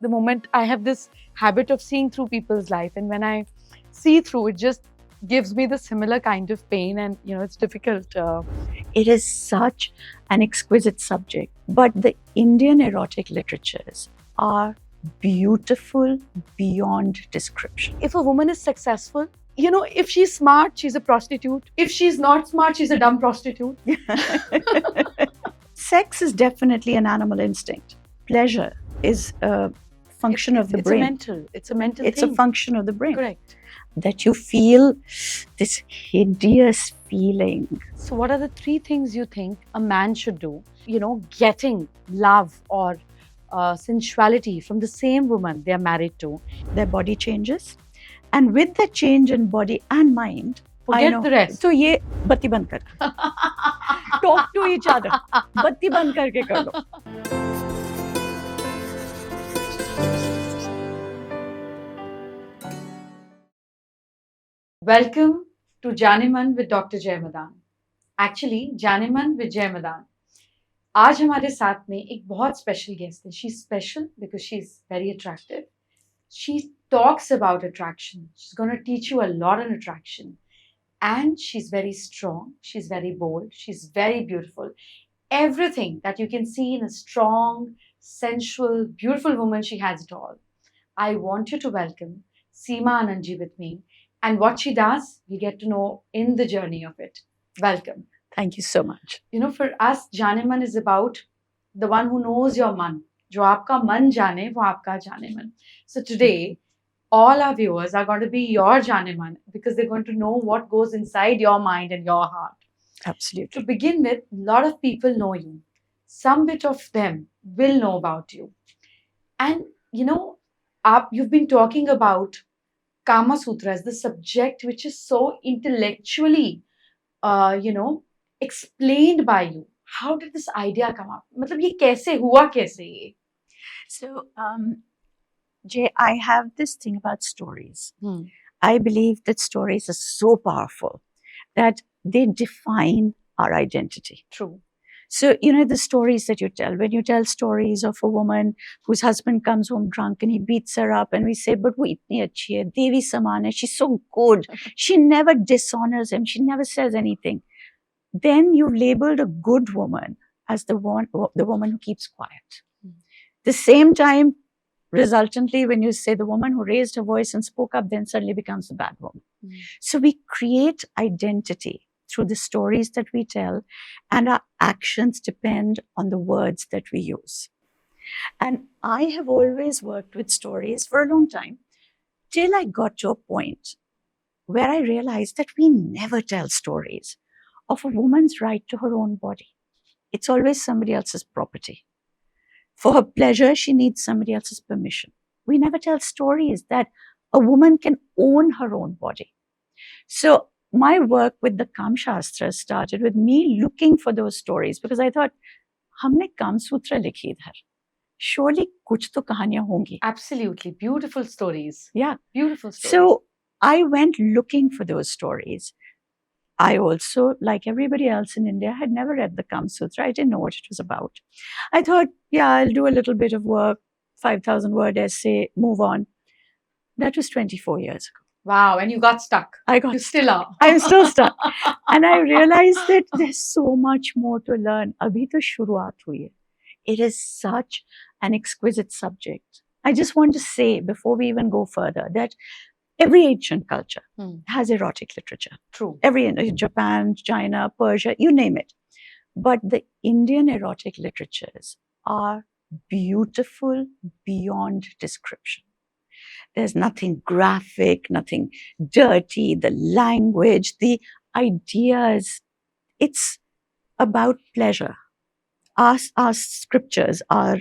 The moment I have this habit of seeing through people's life, and when I see through, it just gives me the similar kind of pain, and it's difficult. It is such an exquisite subject, but the Indian erotic literatures are beautiful beyond description. If a woman is successful, if she's smart, she's a prostitute. If she's not smart, she's a dumb prostitute. Sex is definitely an animal instinct. Pleasure is a function of the brain. It's a mental It's thing. a function of the brain. Correct. That you feel this hideous feeling. So what are the 3 things you think a man should do, getting love or sensuality from the same woman they are married to? Their body changes. And with the change in body and mind, Forget the rest. तो ये बत्ती बंद कर. Talk to each other. बत्ती बंद करके कर लो. Welcome to Jaanemann with Dr Jai Madaan. Actually, Jaanemann with Jai Madaan. आज हमारे साथ में एक बहुत स्पेशल गेस्ट है. She's special because she's very attractive. She talks about attraction. She's going to teach you a lot on attraction. And she's very strong. She's very bold. She's very beautiful. Everything that you can see in a strong, sensual, beautiful woman, she has it all. I want you to welcome Seema Anand with me. And what she does, we get to know in the journey of it. Welcome. Thank you so much. For us, Jaanemann is about the one who knows your man. जो आपका मन जाने, वो आपका Jaanemann. So today, all our viewers are going to be your Jaanemann because they're going to know what goes inside your mind and your heart. Absolutely. To begin with, a lot of people know you. Some bit of them will know about you. And, you've been talking about Kama Sutra as the subject which is so intellectually, explained by you. How did this idea come up? मतलब ये कैसे हुआ कैसे ये? So, Jay, I have this thing about stories. I believe that stories are so powerful that they define our identity. True. So, the stories that you tell, when you tell stories of a woman whose husband comes home drunk and he beats her up and we say, but wo itni achhi hai, Devi saman hai, she's so good. She never dishonors him. She never says anything. Then you've labeled a good woman as the woman who keeps quiet. The same time, resultantly, when you say the woman who raised her voice and spoke up, then suddenly becomes the bad woman. So we create identity through the stories that we tell, and our actions depend on the words that we use. And I have always worked with stories for a long time, till I got to a point where I realized that we never tell stories of a woman's right to her own body. It's always somebody else's property. For her pleasure, she needs somebody else's permission. We never tell stories that a woman can own her own body. So my work with the Kamasutra started with me looking for those stories because I thought, हमने Kamasutra लिखी इधर. Surely कुछ तो कहानियां होंगी. Absolutely. Beautiful stories. Yeah. Beautiful stories. So I went looking for those stories. I also, like everybody else in India, had never read the Kama Sutra. I didn't know what it was about. I thought, yeah, I'll do a little bit of work, 5,000 word essay, move on. That was 24 years ago. Wow, and you got stuck. You still are. I'm still stuck. And I realized that there's so much more to learn. Abhi to shuruaat hui hai. It is such an exquisite subject. I just want to say, before we even go further, that every ancient culture has erotic literature. True. Japan, China, Persia, you name it. But the Indian erotic literatures are beautiful beyond description. There's nothing graphic, nothing dirty, the language, the ideas. It's about pleasure. Our scriptures, our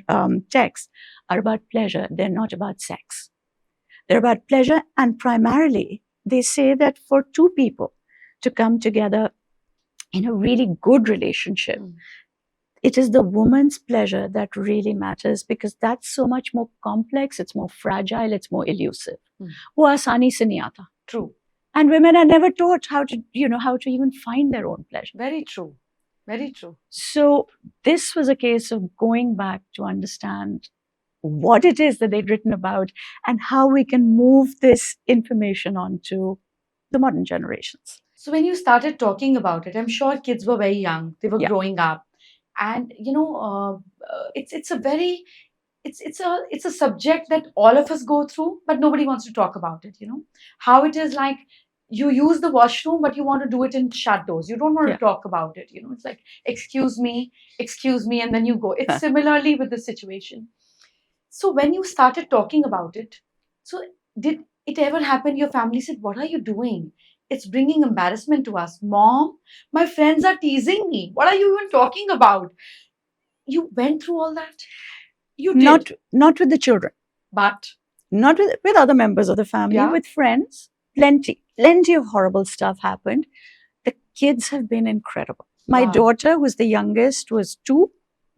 texts are about pleasure. They're not about sex. They're about pleasure, and primarily they say that for two people to come together in a really good relationship, it is the woman's pleasure that really matters because that's so much more complex, it's more fragile, it's more elusive. वो आसानी से नहीं आता. True. And women are never taught how to even find their own pleasure. Very true. Very true. So this was a case of going back to understand what it is that they'd written about, and how we can move this information onto the modern generations. So when you started talking about it, I'm sure kids were very young. They were Yeah. growing up, and it's a very it's a subject that all of us go through, but nobody wants to talk about it. How it is like you use the washroom, but you want to do it in shut doors. You don't want to Yeah. talk about it. It's like excuse me, and then you go. It's similarly with the situation. So when you started talking about it, so did it ever happen? Your family said, "What are you doing? It's bringing embarrassment to us, Mom. My friends are teasing me. What are you even talking about?" You went through all that. You did, Not with the children, but not with other members of the family, Yeah. with friends. Plenty of horrible stuff happened. The kids have been incredible. My Wow. daughter, who's the youngest, was 2.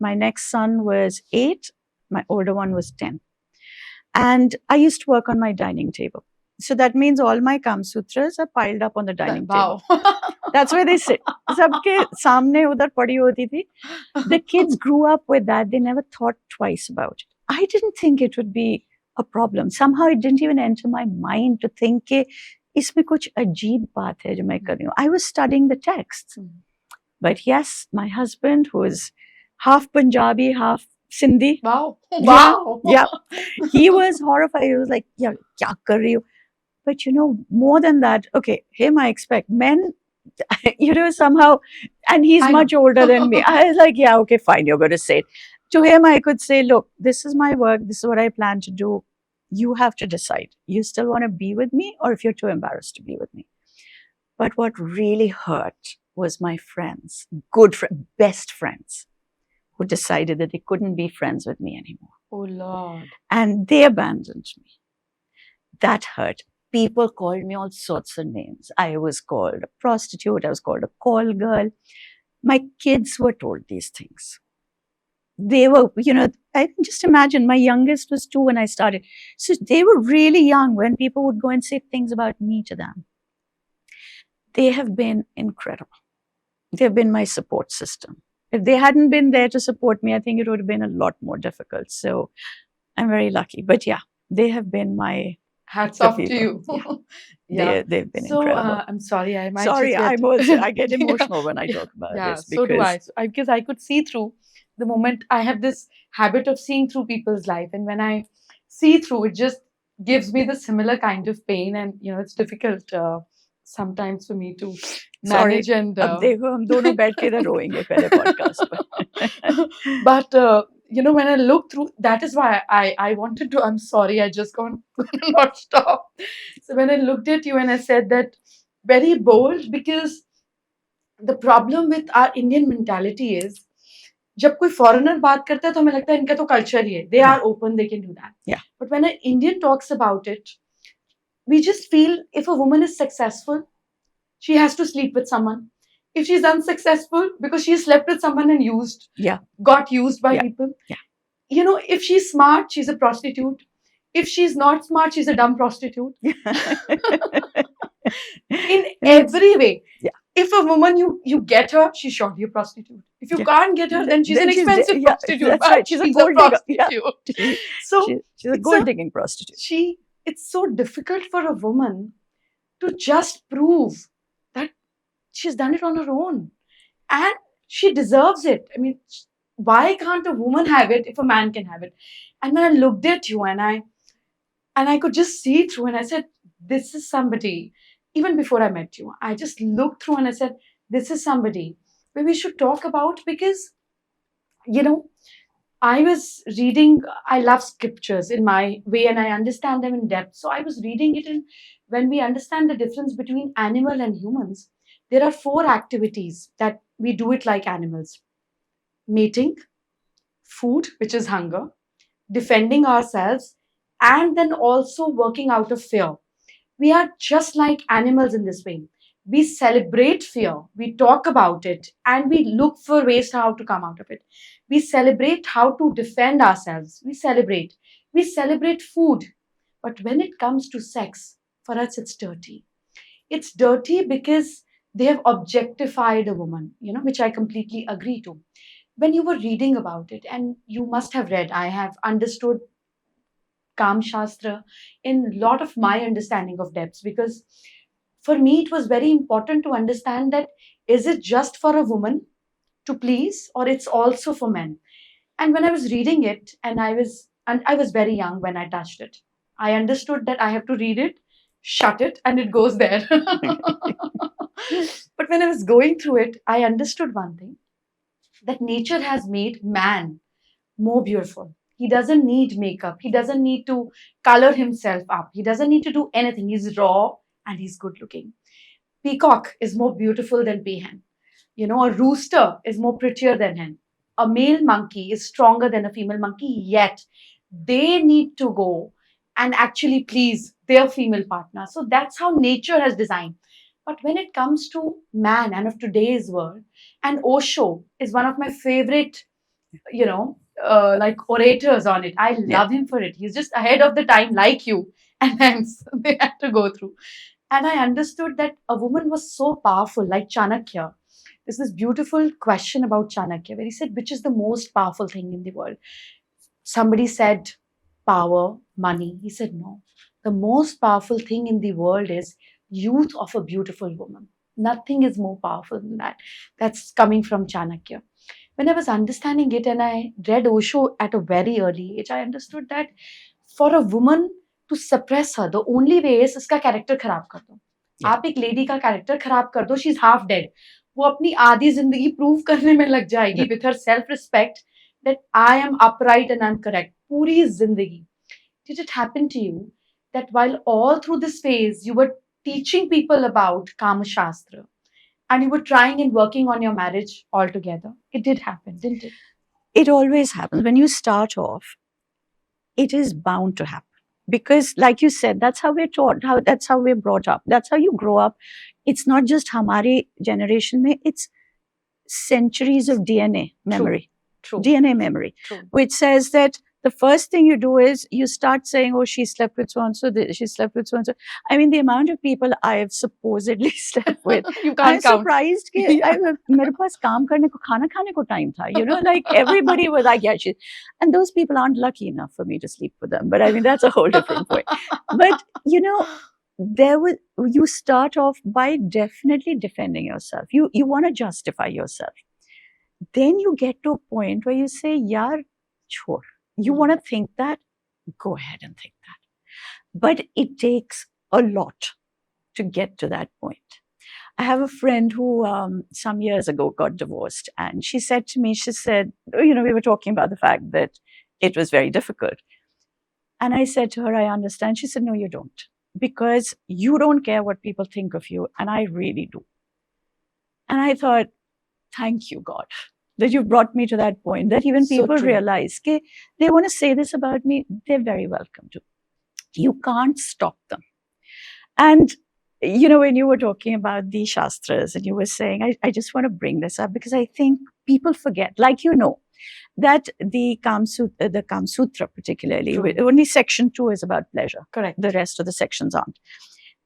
My next son was 8. My older one was 10. And I used to work on my dining table. So that means all my Kamasutras are piled up on the dining table. Wow. That's where they sit. Sabke samne udhar padi hoti thi. The kids grew up with that. They never thought twice about it. I didn't think it would be a problem. Somehow it didn't even enter my mind to think कि इसमें कुछ अजीब बात है जो मैं कर रही हूँ. I was studying the texts. But yes, my husband, who is half Punjabi, half Sindhi. Wow. Yeah, Wow. yeah. He was horrified. He was like, yeah, kya kar rahi ho? But more than that, okay, him I expect. Men, somehow, and he's I much know. older than me. I was like, yeah, okay, fine, you're going to say it. To him, I could say, look, this is my work. This is what I plan to do. You have to decide. You still want to be with me, or if you're too embarrassed to be with me. But what really hurt was my friends, best friends, who decided that they couldn't be friends with me anymore. Oh, Lord. And they abandoned me. That hurt. People called me all sorts of names. I was called a prostitute. I was called a call girl. My kids were told these things. They were, I just imagine my youngest was 2 when I started. So they were really young when people would go and say things about me to them. They have been incredible. They've been my support system. If they hadn't been there to support me, I think it would have been a lot more difficult. So I'm very lucky. But yeah, they have been my Hats off to you. Yeah. They've been So incredible. I'm sorry, I might Sorry, just get... I get emotional when I talk about Yeah, this. so do I. Because Because I could see through the moment. I have this habit of seeing through people's life, and when I see through, it just gives me the similar kind of pain, and it's difficult sometimes for me to sorry, manage. And अब देखो हम दोनों बैठ के इधर रोएंगे पहले podcast में. but when I look through, that is why I wanted to. I'm sorry, I just can't not stop. So when I looked at you and I said that, very bold, because the problem with our Indian mentality is, जब कोई foreigner बात करता है तो हमें लगता है इनका तो culture ही है. They are open, they can do that. Yeah. But when an Indian talks about it, we just feel if a woman is successful, she has to sleep with someone. If she's unsuccessful because she slept with someone and got used by people. Yeah. If she's smart, she's a prostitute. If she's not smart, she's a dumb prostitute. In every way. Yeah. If a woman, you get her, she's surely a prostitute. If you can't get her, then she's an expensive prostitute. That's right. She's a gold prostitute. Yeah. So she's a gold digging prostitute. It's so difficult for a woman to just prove that she's done it on her own. And she deserves it. I mean, why can't a woman have it if a man can have it? And then I looked at you and I could just see through, and I said, this is somebody, even before I met you, I just looked through and I said, this is somebody where we should talk about, because, I was reading, I love scriptures in my way and I understand them in depth. So I was reading it, and when we understand the difference between animal and humans, there are 4 activities that we do it like animals: mating, food, which is hunger, defending ourselves, and then also working out of fear. We are just like animals in this way. We celebrate fear, we talk about it, and we look for ways how to come out of it. We celebrate how to defend ourselves. We celebrate food. But when it comes to sex, for us, it's dirty. It's dirty because they have objectified a woman, which I completely agree to. When you were reading about it, and you must have read, I have understood Kam Shastra in a lot of my understanding of depths, because for me it was very important to understand that is it just for a woman to please, or it's also for men? And when I was reading it, and I was very young when I touched it, I understood that I have to read it, shut it, and it goes there. But when I was going through it, I understood one thing, that nature has made man more beautiful. He doesn't need makeup. He doesn't need to color himself up. He doesn't need to do anything. He's raw and he's good looking. Peacock is more beautiful than peahen. You know, a rooster is more prettier than hen. A male monkey is stronger than a female monkey, yet they need to go and actually please their female partner. So that's how nature has designed. But when it comes to man and of today's world, and Osho is one of my favorite, like orators on it. I Yeah. love him for it. He's just ahead of the time, like you, and hence they had to go through. And I understood that a woman was so powerful, like Chanakya. There's this beautiful question about Chanakya where he said, which is the most powerful thing in the world? Somebody said, power, money. He said, no. The most powerful thing in the world is youth of a beautiful woman. Nothing is more powerful than that. That's coming from Chanakya. When I was understanding it and I read Osho at a very early age, I understood that for a woman to suppress her, the only way is इसका character खराब कर दो. Yeah. आप एक lady का character खराब कर दो, she's half dead. वो अपनी आधी जिंदगी प्रूव करने में लग जाएगी with her self respect that I am upright and I'm correct. पूरी जिंदगी. Did it happen to you that while all through this phase you were teaching people about Kama Sutra and you were trying and working on your marriage altogether? It did happen, didn't it? It always happens. When you start off, it is bound to happen. Because, like you said, that's how we're taught, that's how we're brought up, that's how you grow up. It's not just Hamari generation, mein, it's centuries of DNA memory. True. DNA memory, True. which says that the first thing you do is you start saying, oh, she slept with so and so, she slept with so and so. I mean, the amount of people I have supposedly slept with, You I'm can't count. surprised that mere paas kaam karne ko, khana khane ko time tha. You know, like everybody was like, yeah, she. And those people aren't lucky enough for me to sleep with them. But I mean, that's a whole different point. But, you know, you start off by definitely defending yourself. You want to justify yourself. Then you get to a point where you say, yaar, chhod. You want to think that? Go ahead and think that. But it takes a lot to get to that point. I have a friend who some years ago got divorced, and she said to me, she said, you know, we were talking about the fact that it was very difficult. And I said to her, I understand. She said, no, you don't. Because you don't care what people think of you, and I really do. And I thought, thank you, God, that you've brought me to that point, that even people realize that they want to say this about me, they're very welcome to. You can't stop them. And, you know, when you were talking about the Shastras and you were saying, I just want to bring this up because I think people forget, like, you know, that the Kamasutra particularly, only section 2 is about pleasure. Correct. The rest of the sections aren't.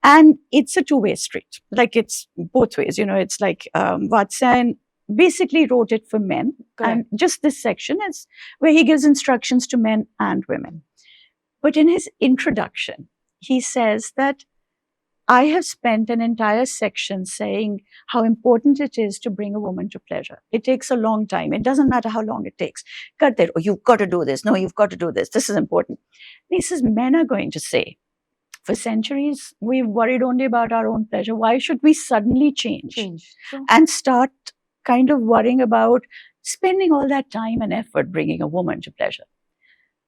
And it's a two-way street. Like, it's both ways, you know, it's like Vatsan basically wrote it for men. Correct. And just this section is where he gives instructions to men and women. But in his introduction, he says that I have spent an entire section saying how important it is to bring a woman to pleasure. It takes a long time. It doesn't matter how long it takes. Oh, you've got to do this. No, you've got to do this. This is important. He says men are going to say, for centuries, we've worried only about our own pleasure. Why should we suddenly change. And start kind of worrying about spending all that time and effort bringing a woman to pleasure?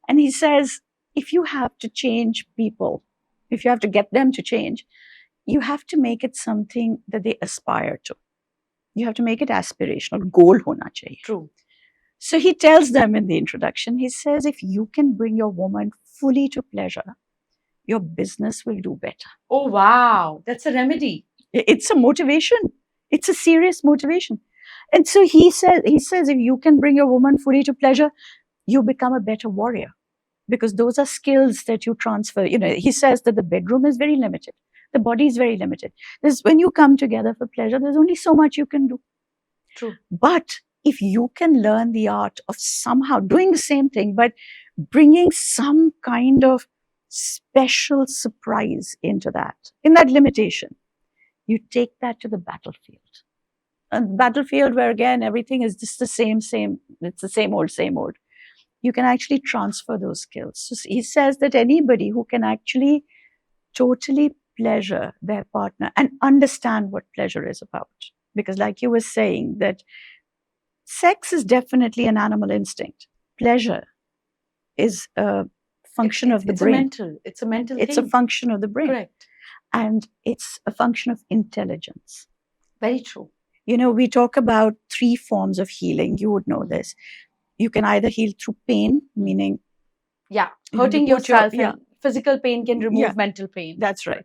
And he says, if you have to change people, if you have to get them to change, you have to make it something that they aspire to. You have to make it aspirational. Goal hona chahiye. True. So he tells them in the introduction, he says, if you can bring your woman fully to pleasure, your business will do better. Oh, wow. That's a remedy. It's a motivation. It's a serious motivation. And so he says, if you can bring your woman fully to pleasure, you become a better warrior. Because those are skills that you transfer. You know, he says that the bedroom is very limited. The body is very limited. When you come together for pleasure, there's only so much you can do. True. But if you can learn the art of somehow doing the same thing, but bringing some kind of special surprise into that, in that limitation. You take that to the battlefield. A battlefield where, again, everything is just the same, it's the same old, same old. You can actually transfer those skills. So he says that anybody who can actually totally pleasure their partner and understand what pleasure is about. Because like you were saying, that sex is definitely an animal instinct. Pleasure is a function of the brain. It's a mental It's thing. a function of the brain. Correct. And it's a function of intelligence. Very true. You know, we talk about 3 forms of healing. You would know this. You can either heal through pain, meaning hurting yourself. Yeah. And physical pain can remove Yeah. mental pain. That's right.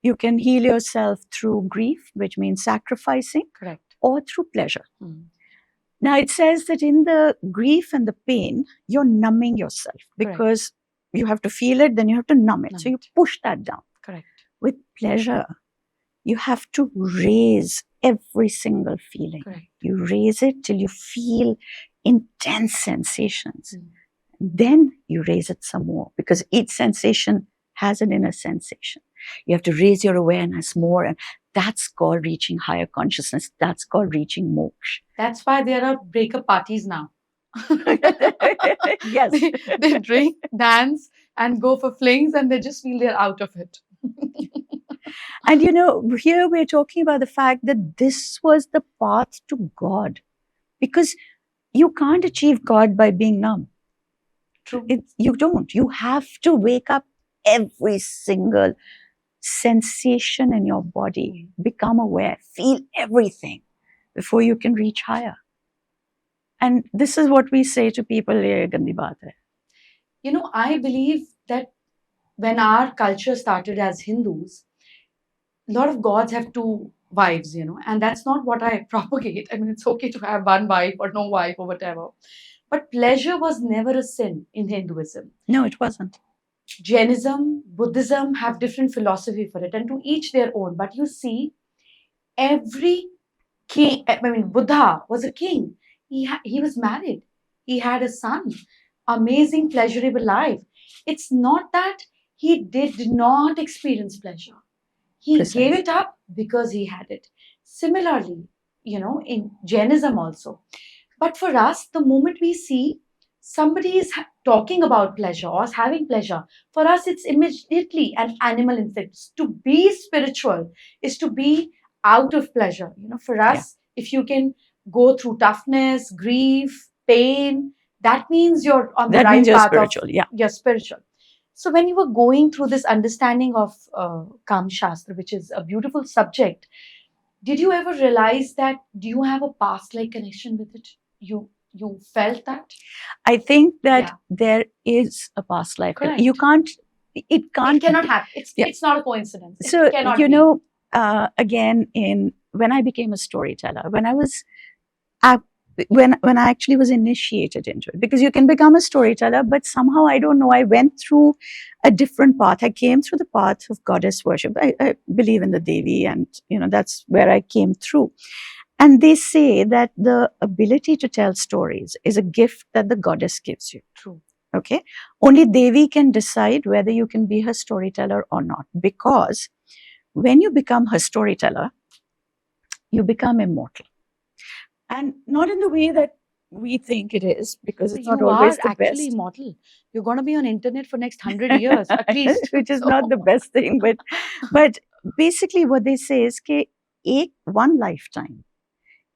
You can heal yourself through grief, which means sacrificing, Correct. or through pleasure. Now, it says that in the grief and the pain, you're numbing yourself because you have to feel it, then you have to numb it. So you push that down. Correct. With pleasure, you have to raise every single feeling. Correct. You raise it till you feel intense sensations. Then you raise it some more, because each sensation has an inner sensation. You have to raise your awareness more, and that's called reaching higher consciousness. That's called reaching moksha. That's why there are breakup parties now. Yes. They drink, dance, and go for flings, and they just feel they're out of it. And you know, here we're talking about the fact that this was the path to God, because you can't achieve God by being numb. True. You don't. You have to wake up every single sensation in your body, become aware, feel everything before you can reach higher. And this is what we say to people, "Ye gandi baat hai." You know, I believe that when our culture started as Hindus, a lot of gods have 2 wives, you know, and that's not what I propagate. I mean, it's okay to have 1 wife or no wife or whatever. But pleasure was never a sin in Hinduism. No, it wasn't. Jainism, Buddhism have different philosophy for it, and to each their own. But you see, every king, I mean, Buddha was a king. He was married. He had a son. Amazing, pleasurable life. It's not that he did not experience pleasure. He gave it up because he had it. Similarly, you know, in Jainism also. But for us, the moment we see somebody is talking about pleasure or having pleasure, for us, it's immediately an animal instinct. To be spiritual is to be out of pleasure. You know, for us, if you can go through toughness, grief, pain, that means you're on the right path. Spiritual. You're spiritual. So when you were going through this understanding of Kama Sutra, which is a beautiful subject, did you ever realize that? Do you have a past-like connection with it? You felt that? I think that there is a past life. Correct. You can't. It cannot happen. It's not a coincidence. So you know, again, when I became a storyteller, when I was when I actually was initiated into it, because you can become a storyteller, but somehow, I don't know, I went through a different path. I came through the path of goddess worship. I believe in the Devi, and you know, that's where I came through. And they say that the ability to tell stories is a gift that the goddess gives you. True. Okay. Only Devi can decide whether you can be her storyteller or not, because when you become her storyteller, you become immortal. And not in the way that we think it is, because it's not always the best. You are actually immortal. You're going to be on internet for next 100 years, at least. Which is not the best thing. But basically what they say is that one lifetime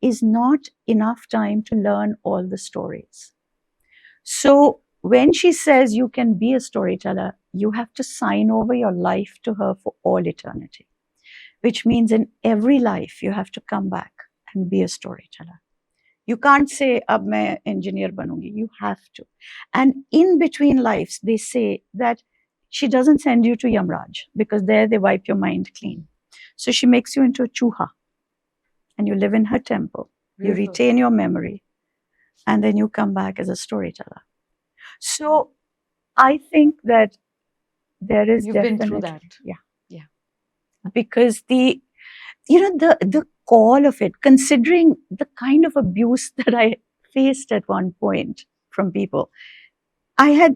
is not enough time to learn all the stories. So when she says you can be a storyteller, you have to sign over your life to her for all eternity, which means in every life you have to come back and be a storyteller. You can't say, ab main engineer banungi. You have to. And in between lives, they say that she doesn't send you to Yamraj, because there they wipe your mind clean. So she makes you into a chuha, and you live in her temple. Beautiful. You retain your memory, and then you come back as a storyteller. So I think that there is You've been through that. Yeah. Because the call of it, considering the kind of abuse that I faced at one point from people,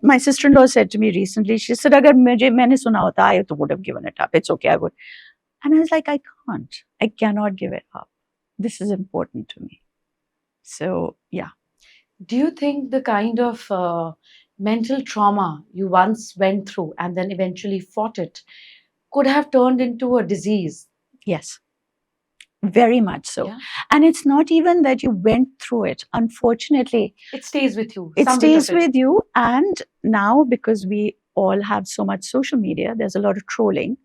my sister-in-law said to me recently, she said, "Agar maine suna hota, I would have given it up. It's okay, I would." And I was like, I can't. I cannot give it up. This is important to me. So, yeah. Do you think the kind of mental trauma you once went through and then eventually fought it could have turned into a disease? Yes. Very much so. Yeah. And it's not even that you went through it. Unfortunately, It stays with you. it Some bit stays of it. with you. And now, because we all have so much social media, there's a lot of trolling.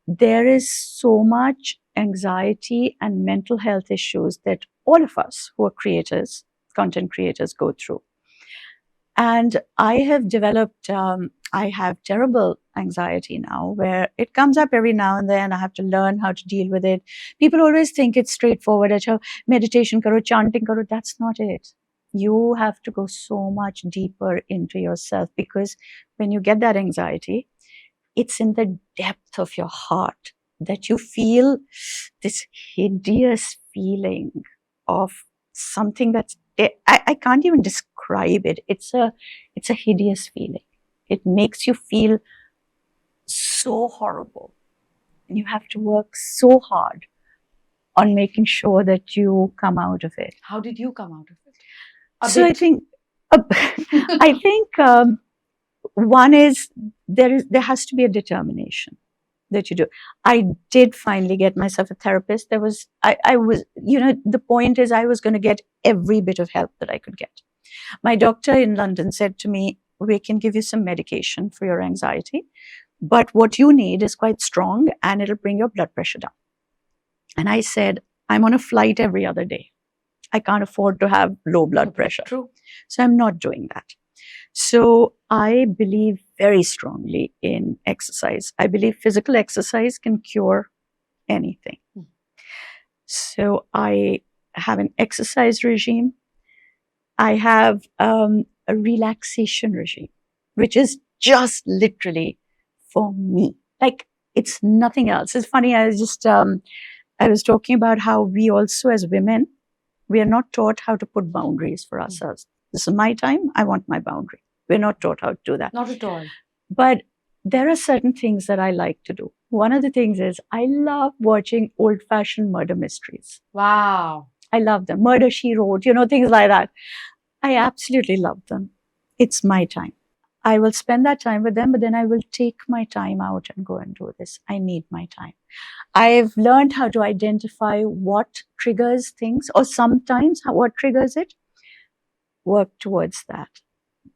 There is so much anxiety and mental health issues that all of us who are creators, content creators, go through. And I have developed, I have terrible anxiety now where it comes up every now and then. I have to learn how to deal with it. People always think it's straightforward. Acha, meditation karo, chanting karo. That's not it. You have to go so much deeper into yourself, because when you get that anxiety, it's in the depth of your heart that you feel this hideous feeling of something that's, I can't even describe it. It's a hideous feeling. It makes you feel so horrible. And you have to work so hard on making sure that you come out of it. How did you come out of it? I think, I think one is there has to be a determination that you do. I did finally get myself a therapist. I was, the point is I was going to get every bit of help that I could get. My doctor in London said to me, "We can give you some medication for your anxiety, but what you need is quite strong and it'll bring your blood pressure down." And I said, "I'm on a flight every other day. I can't afford to have low blood pressure. True. So I'm not doing that." So I believe very strongly in exercise. I believe physical exercise can cure anything. So I have an exercise regime. I have a relaxation regime, which is just literally for me. Like, it's nothing else. It's funny. I was talking about how we also, as women, we are not taught how to put boundaries for ourselves. This is my time. I want my boundary. We're not taught how to do that. Not at all. But there are certain things that I like to do. One of the things is I love watching old-fashioned murder mysteries. Wow. I love them. Murder, She Wrote, things like that. I absolutely love them. It's my time. I will spend that time with them, but then I will take my time out and go and do this. I need my time. I've learned how to identify what triggers things, or sometimes what triggers it. Work towards that.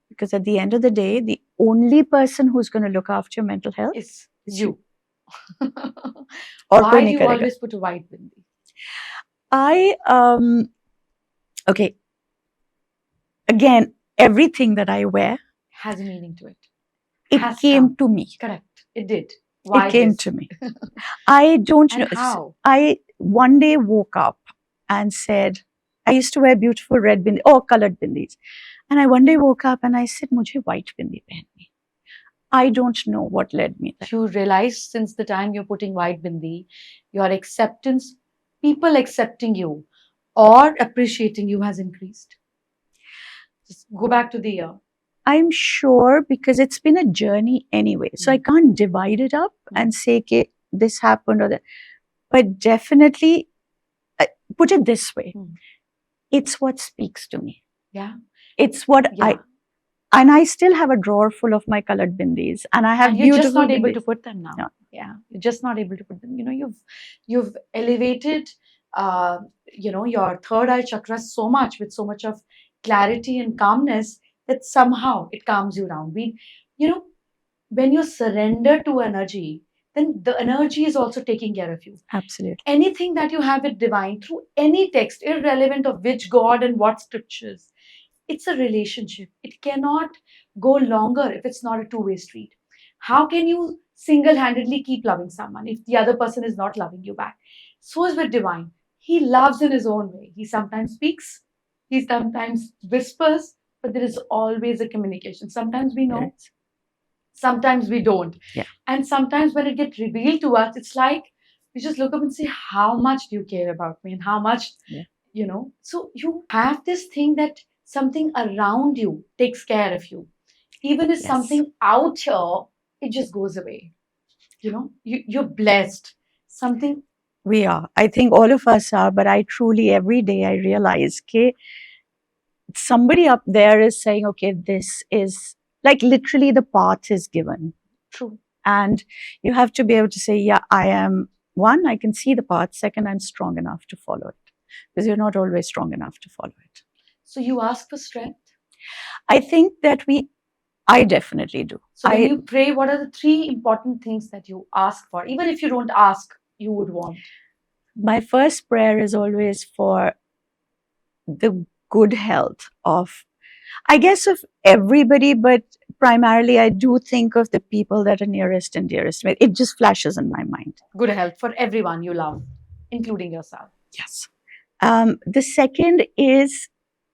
Because at the end of the day, the only person who's going to look after your mental health is you. Or why do you always put a white bindi? Okay. Again, everything that I wear has a meaning to it. It came to me. Correct. It did. Why it came to me. I don't know. How? I one day woke up and said, I used to wear beautiful red bindi or colored bindis. And I one day woke up and I said, "Mujhe white bindi pehnni." I don't know what led me there. You realize since the time you're putting white bindi, your acceptance, people accepting you or appreciating you has increased. Just go back to the year. I'm sure, because it's been a journey anyway. So I can't divide it up and say, okay, this happened or that. But definitely, put it this way. It's what speaks to me. Yeah. It's what I still have a drawer full of my colored bindis, and I have and you're just not bindis. able to put them now. No. Yeah, you're just not able to put them. You've elevated, your third eye chakra so much with so much of clarity and calmness that somehow it calms you down. When you surrender to energy, then the energy is also taking care of you. Absolutely. Anything that you have with divine through any text, irrelevant of which god and what scriptures, it's a relationship. It cannot go longer if it's not a two-way street. How can you single-handedly keep loving someone if the other person is not loving you back? So is with divine. He loves in his own way. He sometimes speaks, he sometimes whispers, but there is always a communication. Sometimes we know, sometimes we don't. Yeah. And sometimes when it gets revealed to us, it's like we just look up and say, how much do you care about me? And how much, So you have this thing that something around you takes care of you. Even if Yes. something out here, it just goes away. You're blessed. Something. We are. I think all of us are, but I truly, every day, I realize, okay, somebody up there is saying, okay, this is like literally the path is given. True. And you have to be able to say, yeah, I am one, I can see the path. Second, I'm strong enough to follow it, because you're not always strong enough to follow it. So you ask for strength? I think that I definitely do. So when you pray, what are the 3 important things that you ask for? Even if you don't ask, you would want. My first prayer is always for the good health of, I guess, of everybody, but primarily I do think of the people that are nearest and dearest to me. It just flashes in my mind. Good health for everyone you love, including yourself. Yes. The second is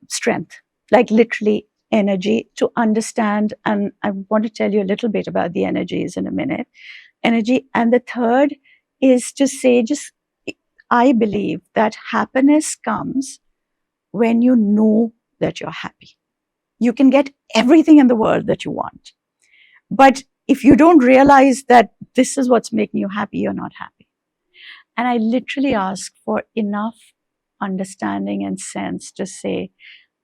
strength, like literally energy to understand. And I want to tell you a little bit about the energies in a minute. Energy. And the third is to say, I believe that happiness comes when you know that you're happy. You can get everything in the world that you want. But if you don't realize that this is what's making you happy, you're not happy. And I literally ask for enough understanding and sense to say,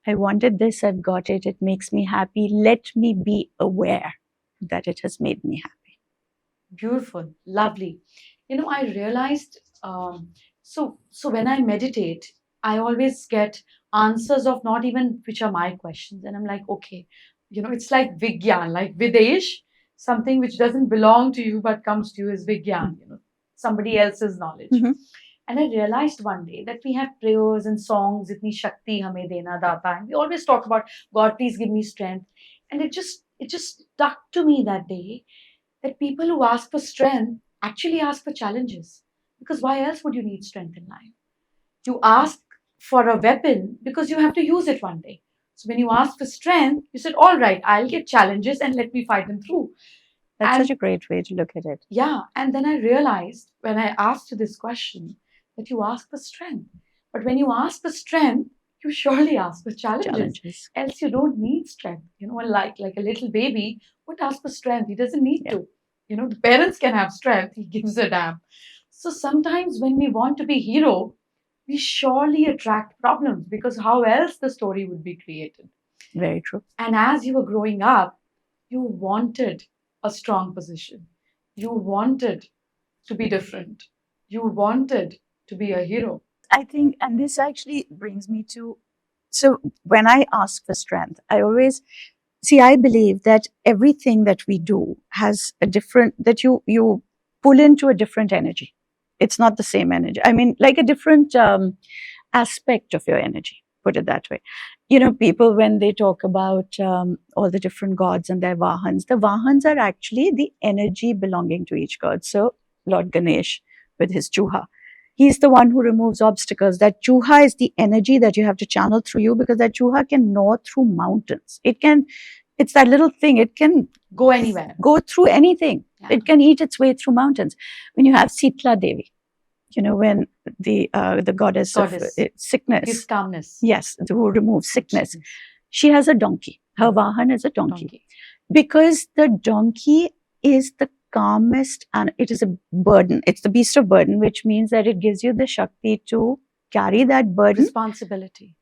I wanted this, I've got it, it makes me happy. Let me be aware that it has made me happy. Beautiful, lovely. I realized, so when I meditate, I always get answers of not even which are my questions. And I'm like, okay, it's like Vigyan, like Videsh, something which doesn't belong to you but comes to you is Vigyan, somebody else's knowledge. Mm-hmm. And I realized one day that we have prayers and songs, itni shakti hame dena data. And we always talk about, God, please give me strength. And it just stuck to me that day that people who ask for strength actually ask for challenges. Because why else would you need strength in life? You ask for a weapon because you have to use it one day. So when you ask for strength, you said, all right, I'll get challenges and let me fight them through. That's such a great way to look at it. Yeah. And then I realized when I asked you this question that you ask for strength. But when you ask for strength, you surely ask for challenges. Else you don't need strength. Like a little baby would ask for strength. He doesn't need to. The parents can have strength. He gives a damn. So sometimes when we want to be hero, we surely attract problems because how else the story would be created? Very true. And as you were growing up, you wanted a strong position. You wanted to be different. You wanted to be a hero. I think, and this actually brings me to, so when I ask for strength, I always see, I believe that everything that we do has a different, that you pull into a different energy. It's not the same energy. I mean, like a different aspect of your energy, put it that way. People, when they talk about all the different gods and their vahans, the vahans are actually the energy belonging to each god. So Lord Ganesh with his chuha, he's the one who removes obstacles. That chuha is the energy that you have to channel through you, because that chuha can gnaw through mountains. It's that little thing. It can go anywhere, go through anything. Yeah. It can eat its way through mountains. When you have Sitla Devi, when the goddess of sickness, gives calmness. Yes, who removes sickness. She has a donkey. Her vahan is a donkey. Because the donkey is the calmest, and it is a burden. It's the beast of burden, which means that it gives you the shakti to carry that burden. Responsibility.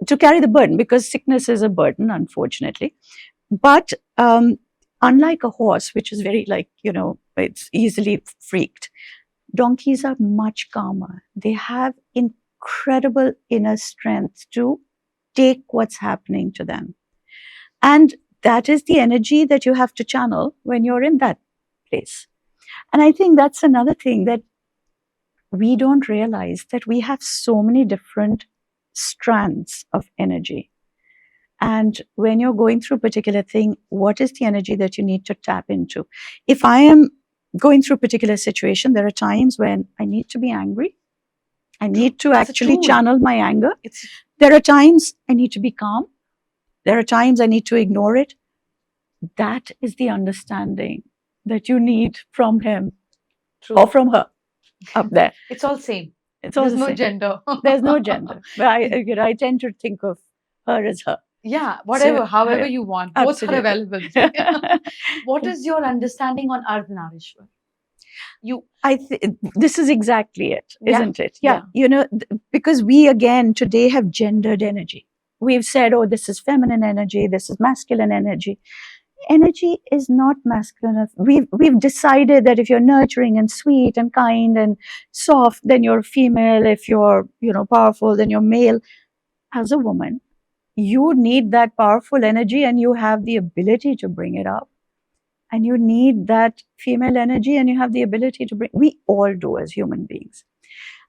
To carry the burden, because sickness is a burden, unfortunately. But unlike a horse, which is very it's easily freaked, donkeys are much calmer. They have incredible inner strength to take what's happening to them. And that is the energy that you have to channel when you're in that place. And I think that's another thing that we don't realize, that we have so many different strands of energy. And when you're going through a particular thing, what is the energy that you need to tap into? If I am going through a particular situation, there are times when I need to be angry. I need to actually channel my anger. There are times I need to be calm. There are times I need to ignore it. That is the understanding that you need from him or from her up there. It's all same. There's no gender. There's no gender. But I tend to think of her as her. Yeah, whatever, however you want. Both are Absolutely. available. What is your understanding on Ardhanarishwar? You, This is exactly it, yeah, isn't it? yeah, Because we again today have gendered energy. We've said, oh, this is feminine energy, this is masculine energy. Energy is not masculine. We've decided that if you're nurturing and sweet and kind and soft, then you're female. If you're powerful, then you're male. As a woman, you need that powerful energy, and you have the ability to bring it up. And you need that female energy, and you have the ability to bring. We all do as human beings.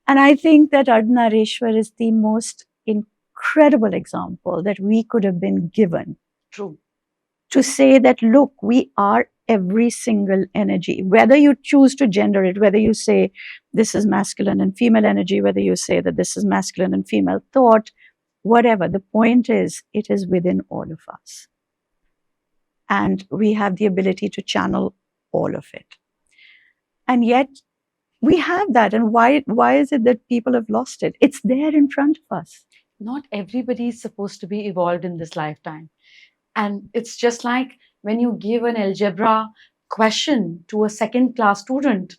And I think that Ardhanarishwar is the most incredible example that we could have been given. true. To say that, look, we are every single energy, whether you choose to gender it, whether you say this is masculine and female energy, whether you say that this is masculine and female thought, whatever. The point is, it is within all of us. And we have the ability to channel all of it. And yet, we have that. And why is it that people have lost it? It's there in front of us. Not everybody is supposed to be evolved in this lifetime. And it's just like when you give an algebra question to a second class student,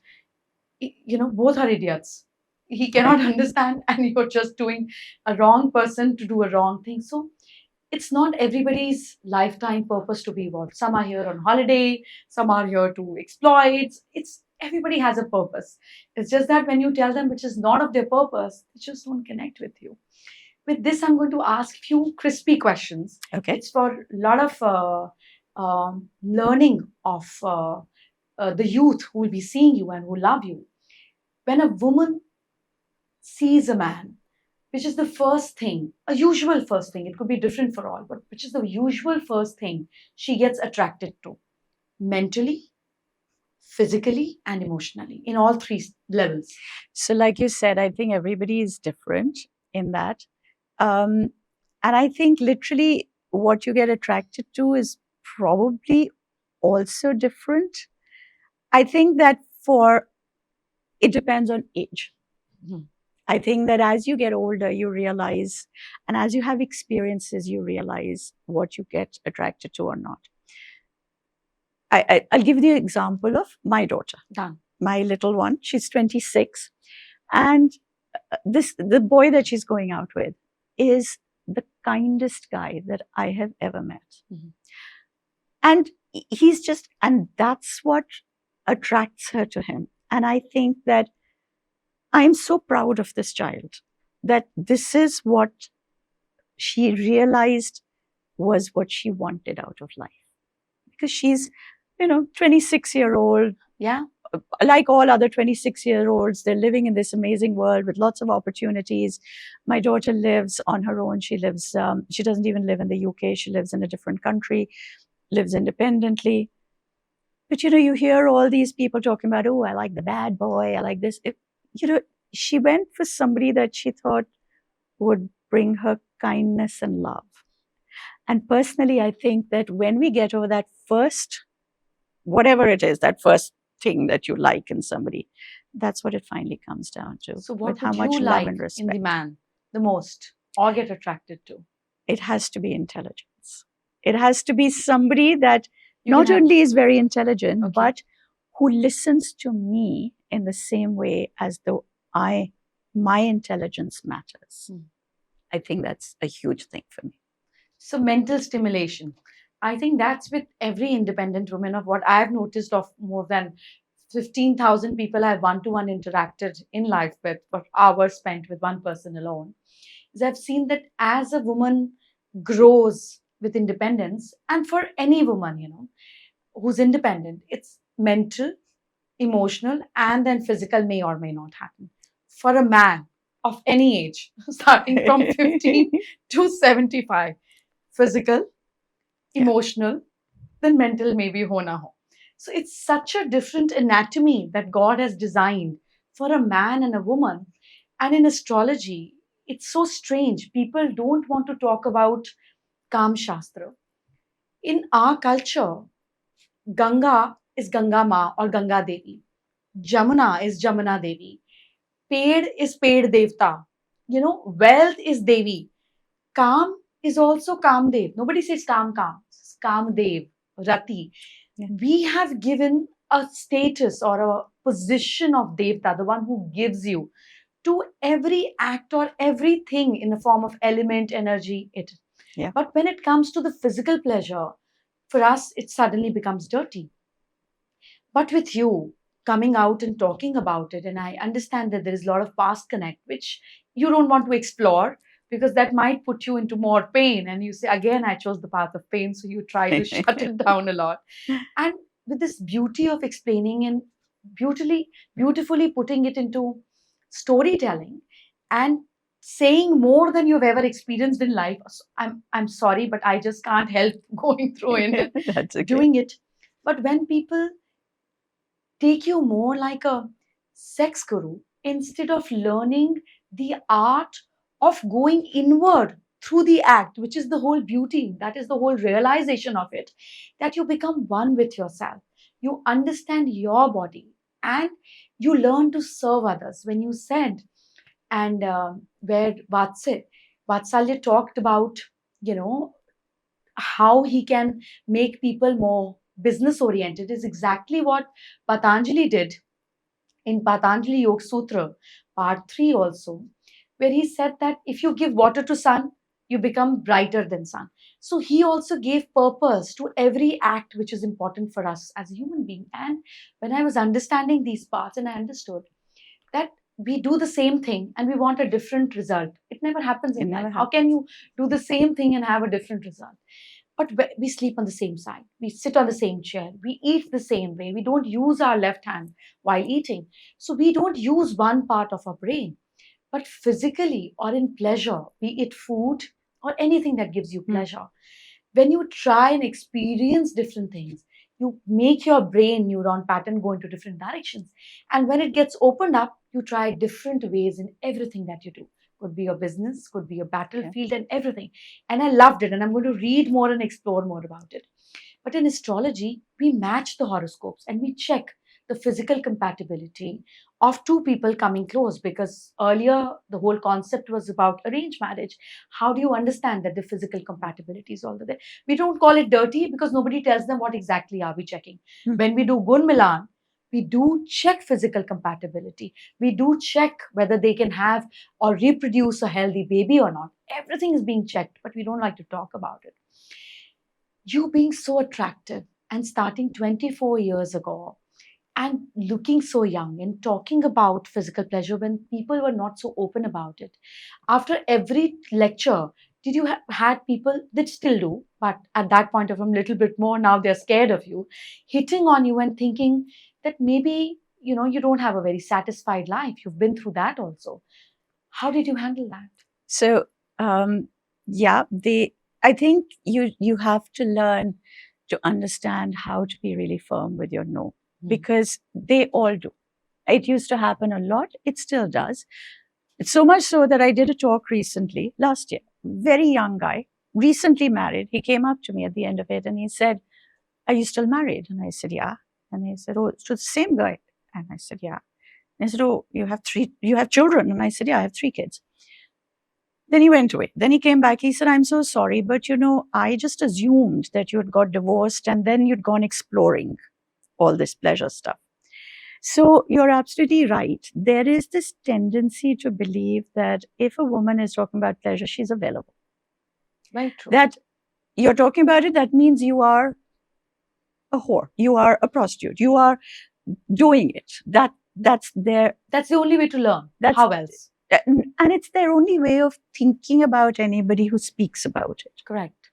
both are idiots. He cannot understand, and you're just doing a wrong person to do a wrong thing. So it's not everybody's lifetime purpose to be evolved. Some are here on holiday, some are here to exploit. It's everybody has a purpose. It's just that when you tell them which is not of their purpose, they just won't connect with you. With this, I'm going to ask few crispy questions. Okay. It's for a lot of learning of the youth who will be seeing you and who love you. When a woman sees a man, which is the first thing, a usual first thing, it could be different for all, but which is the usual first thing she gets attracted to? Mentally, physically, and emotionally, in all three levels. So, like you said, I think everybody is different in that. And I think literally what you get attracted to is probably also different. I think that it depends on age. Mhm. I think that as you get older, you realize, and as you have experiences, you realize what you get attracted to or not. I'll give you the example of my daughter, Done. my little one. She's 26. And the boy that she's going out with is the kindest guy that I have ever met. Mm-hmm. And and that's what attracts her to him. And I think that I'm so proud of this child, that this is what she realized was what she wanted out of life. Because she's, 26-year-old. Yeah. Like all other 26-year-olds, they're living in this amazing world with lots of opportunities. My daughter lives on her own. She doesn't even live in the UK. She lives in a different country, lives independently. But, you hear all these people talking about, oh, I like the bad boy. I like this. She went for somebody that she thought would bring her kindness and love. And personally, I think that when we get over that first, whatever it is, that first thing that you like in somebody, that's what it finally comes down to. So what with how would much you love like and in respect the man the most, or get attracted to? It has to be intelligence. It has to be somebody that You not can have- only is very intelligent, Okay. but who listens to me in the same way as though my intelligence matters. I think that's a huge thing for me. So mental stimulation. I think that's with every independent woman. Of what I've noticed, of more than 15,000 people I've one-to-one interacted in life with, for hours spent with one person alone, is I've seen that as a woman grows with independence, and for any woman, who's independent, it's mental, emotional, and then physical may or may not happen. For a man of any age, starting from 15 to 75, physical, emotional, then mental maybe hona ho. So it's such a different anatomy that God has designed for a man and a woman. And in astrology, it's so strange. People don't want to talk about Kam Shastra. In our culture, Ganga is Ganga Ma or Ganga Devi. Jamuna is Jamuna Devi. Paid is Paid Devta. Wealth is Devi. Kam is also Kamdev. Nobody says Kam. It's Kamdev, Rati. Yeah. We have given a status or a position of Devta, the one who gives you, to every act or everything in the form of element, energy. Yeah. But when it comes to the physical pleasure, for us, it suddenly becomes dirty. But with you coming out and talking about it, and I understand that there is a lot of past connect, which you don't want to explore because that might put you into more pain. And you say, again, I chose the path of pain. So you try to shut it down a lot. And with this beauty of explaining and beautifully putting it into storytelling and saying more than you've ever experienced in life. So I'm sorry, but I just can't help going through it and That's okay. doing it. But when people take you more like a sex guru instead of learning the art of going inward through the act, which is the whole beauty, that is the whole realization of it, that you become one with yourself. You understand your body and you learn to serve others. When you said, and where Vatsalya talked about, you know, how he can make people more business oriented is exactly what Patanjali did in Patanjali Yoga Sutra, part 3 also, where he said that if you give water to sun, you become brighter than sun. So he also gave purpose to every act which is important for us as a human being. And when I was understanding these parts and I understood that we do the same thing and we want a different result. It never happens in life. How can you do the same thing and have a different result? But we sleep on the same side. We sit on the same chair. We eat the same way. We don't use our left hand while eating. So we don't use one part of our brain. But physically or in pleasure, be it food or anything that gives you pleasure, when you try and experience different things, you make your brain neuron pattern go into different directions. And when it gets opened up, you try different ways in everything that you do. Could be your business, could be your battlefield, and everything. And I loved it. And I'm going to read more and explore more about it. But in astrology, we match the horoscopes and we check the physical compatibility of two people coming close, because earlier the whole concept was about arranged marriage. How do you understand that the physical compatibility is all there? We don't call it dirty because nobody tells them what exactly are we checking. When we do Gun Milan, we do check physical compatibility. We do check whether they can have or reproduce a healthy baby or not. Everything is being checked, but we don't like to talk about it. You being so attractive and starting 24 years ago and looking so young and talking about physical pleasure when people were not so open about it. After every lecture, did you had people that still do, but at that point of a little bit more now they're scared of you, hitting on you and thinking that maybe you don't have a very satisfied life. You've been through that also. How did you handle that? So, yeah, I think you have to learn to understand how to be really firm with your no, because they all do. It used to happen a lot. It still does. It's so much so that I did a talk recently, last year. Very young guy, recently married. He came up to me at the end of it and he said, "Are you still married?" And I said, "Yeah." And he said, "Oh, it's to the same guy." And I said, "Yeah." And he said, "Oh, you have children?" And I said, "Yeah, I have 3 kids." Then he went away. Then he came back. He said, "I'm so sorry, but I just assumed that you had got divorced and then you'd gone exploring all this pleasure stuff." So you're absolutely right. There is this tendency to believe that if a woman is talking about pleasure, she's available. Very true. That you're talking about it, that means you are a whore. You are a prostitute. You are doing it. That's the only way to learn. How else? And it's their only way of thinking about anybody who speaks about it. Correct.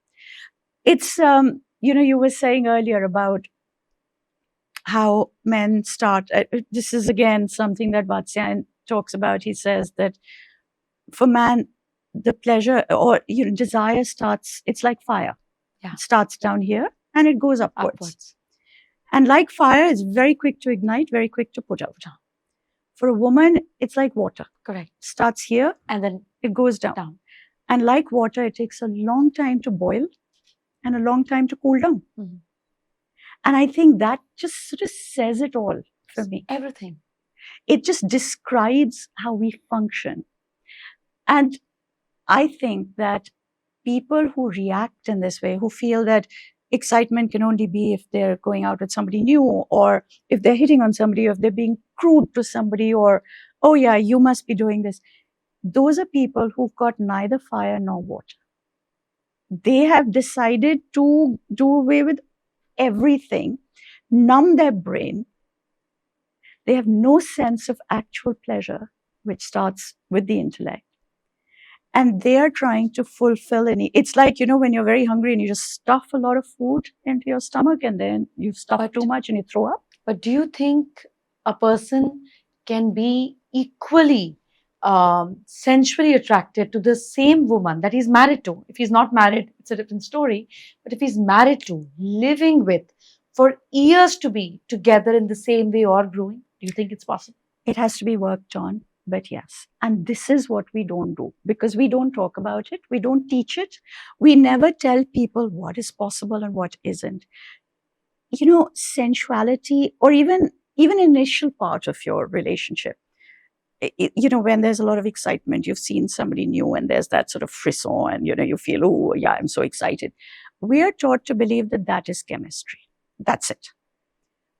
It's you were saying earlier about how men start. This is again something that Vatsyayan talks about. He says that for man, the pleasure or desire starts. It's like fire. Yeah. It starts down here and it goes upwards. And like fire, it's very quick to ignite, very quick to put out. For a woman, it's like water. Correct. Starts here and then it goes down. And like water, it takes a long time to boil and a long time to cool down. Mm-hmm. And I think that just sort of says it all for me. Everything. It just describes how we function. And I think that people who react in this way, who feel that excitement can only be if they're going out with somebody new, or if they're hitting on somebody, or if they're being crude to somebody, or, oh yeah, you must be doing this. Those are people who've got neither fire nor water. They have decided to do away with everything, numb their brain. They have no sense of actual pleasure, which starts with the intellect. And they are trying to fulfill it's like, when you're very hungry and you just stuff a lot of food into your stomach, and then you stuff too much and you throw up. But do you think a person can be equally sensually attracted to the same woman that he's married to? If he's not married, it's a different story. But if he's married to, living with for years, to be together in the same way or growing, do you think it's possible? It has to be worked on, but yes. And this is what we don't do, because we don't talk about it. We don't teach it. We never tell people what is possible and what isn't. Sensuality, or even initial part of your relationship, when there's a lot of excitement, you've seen somebody new and there's that sort of frisson, and you feel, oh yeah, I'm so excited. We are taught to believe that that is chemistry. That's it.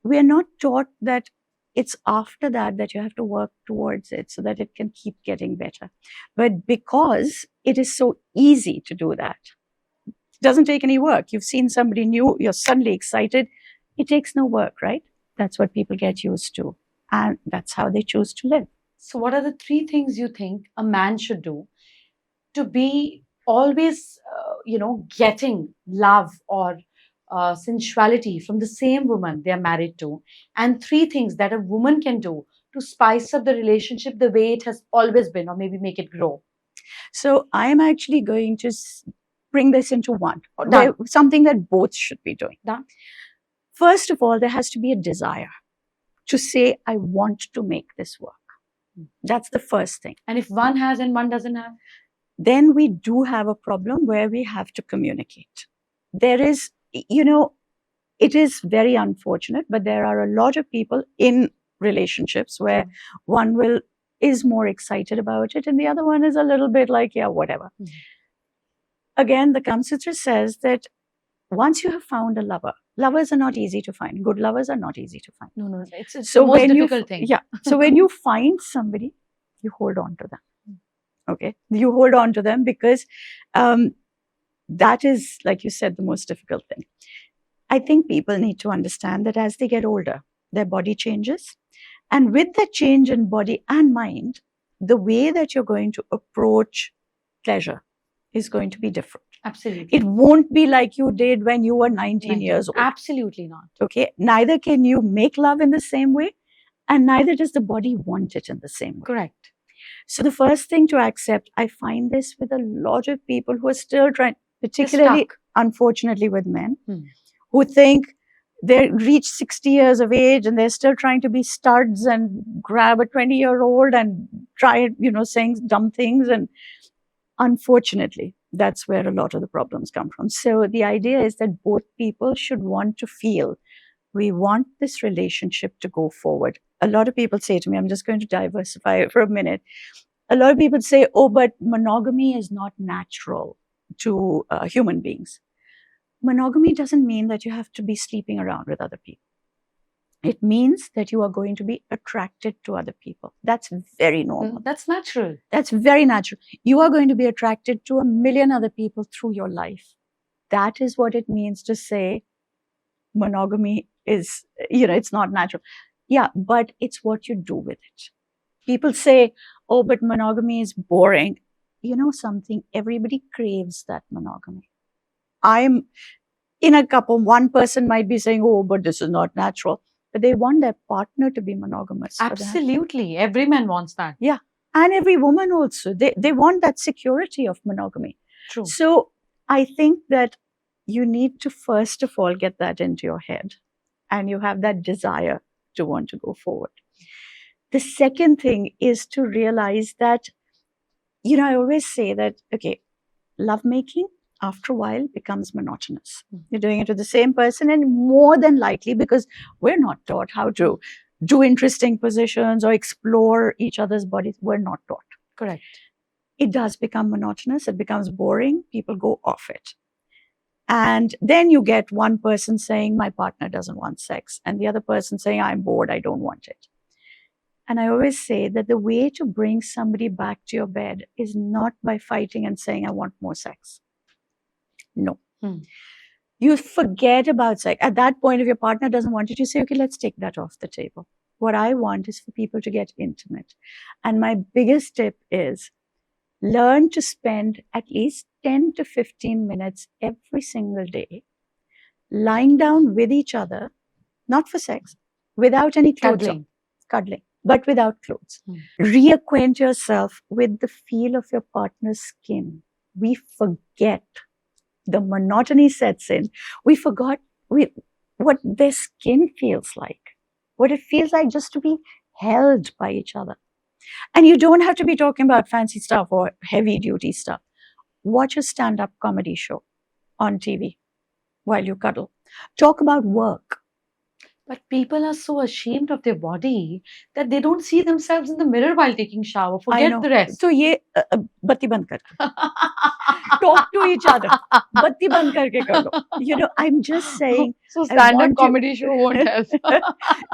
We are not taught that it's after that you have to work towards it so that it can keep getting better. But because it is so easy to do that, it doesn't take any work. You've seen somebody new, you're suddenly excited. It takes no work, right? That's what people get used to. And that's how they choose to live. So what are the 3 things you think a man should do to be always, getting love or sensuality from the same woman they are married to? And 3 things that a woman can do to spice up the relationship the way it has always been, or maybe make it grow? So I am actually going to bring this into one, Done. something that both should be doing. Done. First of all, there has to be a desire to say, I want to make this work. That's the first thing. And if one has and one doesn't have? Then we do have a problem where we have to communicate. There is, it is very unfortunate, but there are a lot of people in relationships where one is more excited about it and the other one is a little bit like, yeah, whatever. Again, the Kamasutra says that once you have found a lover, lovers are not easy to find. Good lovers are not easy to find. No, it's so the most difficult thing. Yeah. So when you find somebody, you hold on to them. Okay. You hold on to them because that is, like you said, the most difficult thing. I think people need to understand that as they get older, their body changes. And with that change in body and mind, the way that you're going to approach pleasure is going to be different. Absolutely. It won't be like you did when you were 19 years old. Absolutely not. Okay. Neither can you make love in the same way, and neither does the body want it in the same way. Correct. So the first thing to accept, I find this with a lot of people who are still trying, particularly, unfortunately, with men, who think they reach 60 years of age and they're still trying to be studs and grab a 20-year-old and try, saying dumb things. And unfortunately, that's where a lot of the problems come from. So the idea is that both people should want to feel, we want this relationship to go forward. A lot of people say to me, I'm just going to diversify for a minute. A lot of people say, oh, but monogamy is not natural to human beings. Monogamy doesn't mean that you have to be sleeping around with other people. It means that you are going to be attracted to other people. That's very normal. That's natural. That's very natural. You are going to be attracted to a million other people through your life. That is what it means to say monogamy is, it's not natural. Yeah, but it's what you do with it. People say, oh, but monogamy is boring. You know something? Everybody craves that monogamy. I'm in a couple, one person might be saying, oh, but this is not natural. But they want their partner to be monogamous. Absolutely. Every man wants that. Yeah. And every woman also. They want that security of monogamy. True. So I think that you need to, first of all, get that into your head. And you have that desire to want to go forward. The second thing is to realize that, I always say that, okay, lovemaking, after a while, becomes monotonous. You're doing it with the same person, and more than likely, because we're not taught how to do interesting positions or explore each other's bodies, we're not taught. Correct. it does become monotonous. It becomes boring. People go off it. And then you get one person saying, my partner doesn't want sex, and the other person saying, I'm bored, I don't want it. And I always say that the way to bring somebody back to your bed is not by fighting and saying, I want more sex. No. You forget about sex. At that point, if your partner doesn't want it, you say, okay, let's take that off the table. What I want is for people to get intimate. And my biggest tip is learn to spend at least 10 to 15 minutes every single day lying down with each other, not for sex, without any clothes on. Cuddling, but without clothes. Reacquaint yourself with the feel of your partner's skin. We forget. The monotony sets in. We forgot what their skin feels like, what it feels like just to be held by each other. And you don't have to be talking about fancy stuff or heavy duty stuff. Watch a stand-up comedy show on TV while you cuddle. Talk about work. But people are so ashamed of their body that they don't see themselves in the mirror while taking shower. Forget the rest. So ye batti band karke. Talk to each other. Batti band karke kar lo. You know, I'm just saying. So stand-up comedy show won't help.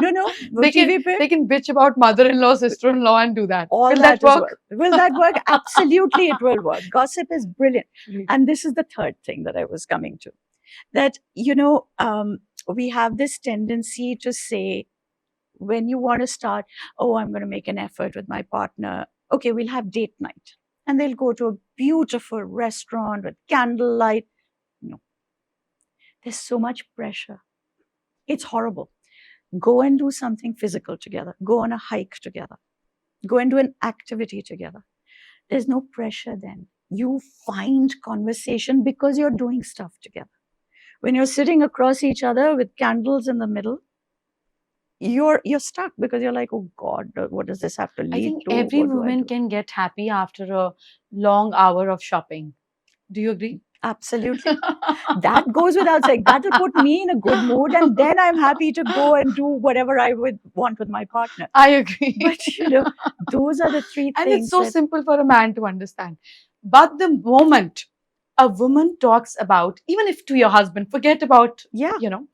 No. They can bitch about mother-in-law, sister-in-law and do that. All will that work? Will that work? Absolutely, it will work. Gossip is brilliant. And this is the third thing that I was coming to. That, you know, we have this tendency to say, when you want to start, oh, I'm going to make an effort with my partner. Okay, we'll have date night. And they'll go to a beautiful restaurant with candlelight. No. There's so much pressure. It's horrible. Go and do something physical together. Go on a hike together. Go and do an activity together. There's no pressure then. You find conversation because you're doing stuff together. When you're sitting across each other with candles in the middle, you're stuck because you're like, oh God, what does this have to lead to? I think every woman can get happy after a long hour of shopping. Do you agree? Absolutely. That goes without saying. That'll put me in a good mood, and then I'm happy to go and do whatever I would want with my partner. I agree. But you know, those are the three things. And it's so simple for a man to understand. But the moment a woman talks about, even if to your husband, forget about, even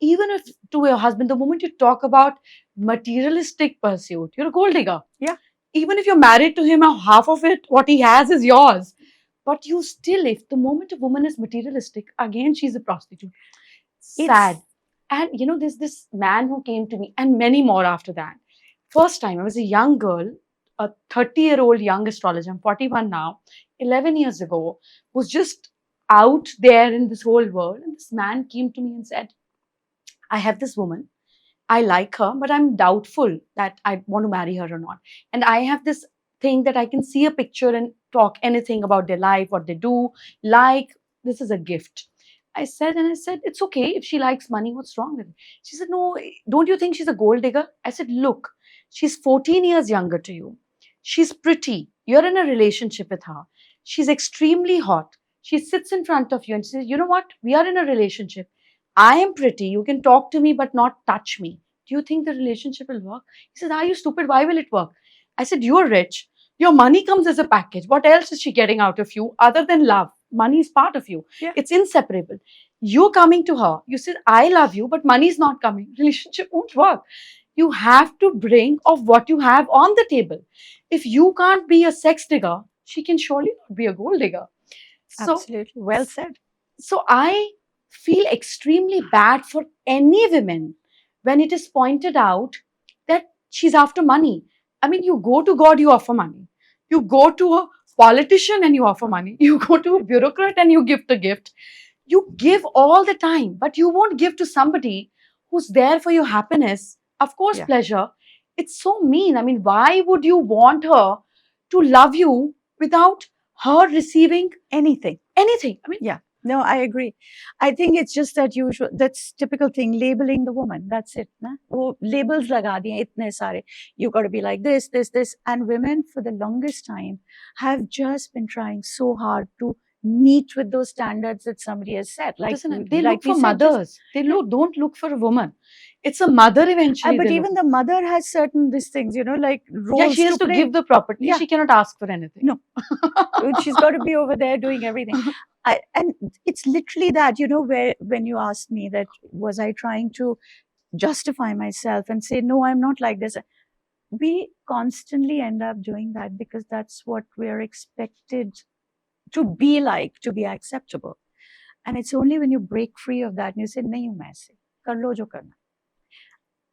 if to your husband, the moment you talk about materialistic pursuit, you're a gold digger. Yeah. Even if you're married to him, half of it, what he has is yours. But you still, if the moment a woman is materialistic, again, she's a prostitute. Sad. And you know, there's this man who came to me, and many more after that. First time, I was a young girl, a 30-year-old young astrologer. I'm 41 now. 11 years ago, was just out there in this whole world. And this man came to me and said, I have this woman. I like her, but I'm doubtful that I want to marry her or not. And I have this thing that I can see a picture and talk anything about their life, what they do, like, this is a gift. I said, it's okay if she likes money, what's wrong with it? She said, no, don't you think she's a gold digger? I said, look, she's 14 years younger to you. She's pretty. You're in a relationship with her. She's extremely hot. She sits in front of you and says, you know what? We are in a relationship. I am pretty. You can talk to me, but not touch me. Do you think the relationship will work? He says, are you stupid? Why will it work? I said, you're rich. Your money comes as a package. What else is she getting out of you other than love? Money is part of you. Yeah. It's inseparable. You're coming to her. You said, I love you, but money is not coming. Relationship won't work. You have to bring of what you have on the table. If you can't be a sex digger, she can surely not be a gold digger. So, absolutely. Well said. So I feel extremely bad for any women when it is pointed out that she's after money. I mean, you go to God, you offer money. You go to a politician and you offer money. You go to a bureaucrat and you give the gift. You give all the time, but you won't give to somebody who's there for your happiness. Of course, pleasure. It's so mean. I mean, why would you want her to love you without her receiving anything? Anything. I mean, no, I agree. I think it's just that that's typical thing, labeling the woman. That's it. Na? Oh, labels laga diye itne sare. You got to be like this, this, this. And women for the longest time have just been trying so hard to meet with those standards that somebody has set. Like, Listen, they like look we for said, just- mothers. They don't look for a woman. It's a mother eventually. but they even look. the mother has certain these things, like roles Yeah, she has to play. give the property. Yeah. She cannot ask for anything. No. She's got to be over there doing everything. And it's literally that, where when you asked me that, was I trying to justify myself and say, no, I'm not like this. We constantly end up doing that because that's what we're expected to be like, to be acceptable. And it's only when you break free of that and you say, nahi hu main aise, kar lo jo karna.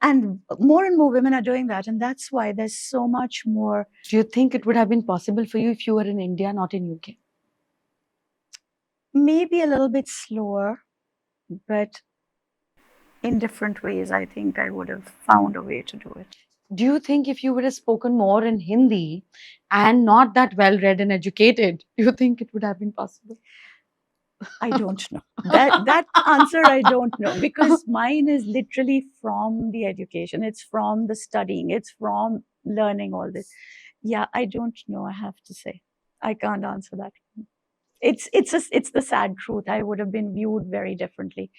And more women are doing that. And that's why there's so much more. Do you think it would have been possible for you if you were in India, not in UK? Maybe a little bit slower, but in different ways, I think I would have found a way to do it. Do you think if you would have spoken more in Hindi and not that well read and educated, do you think it would have been possible? I don't know. That answer I don't know, because mine is literally from the education. It's from the studying. It's from learning all this. Yeah, I don't know. I have to say, I can't answer that. It's the sad truth. I would have been viewed very differently.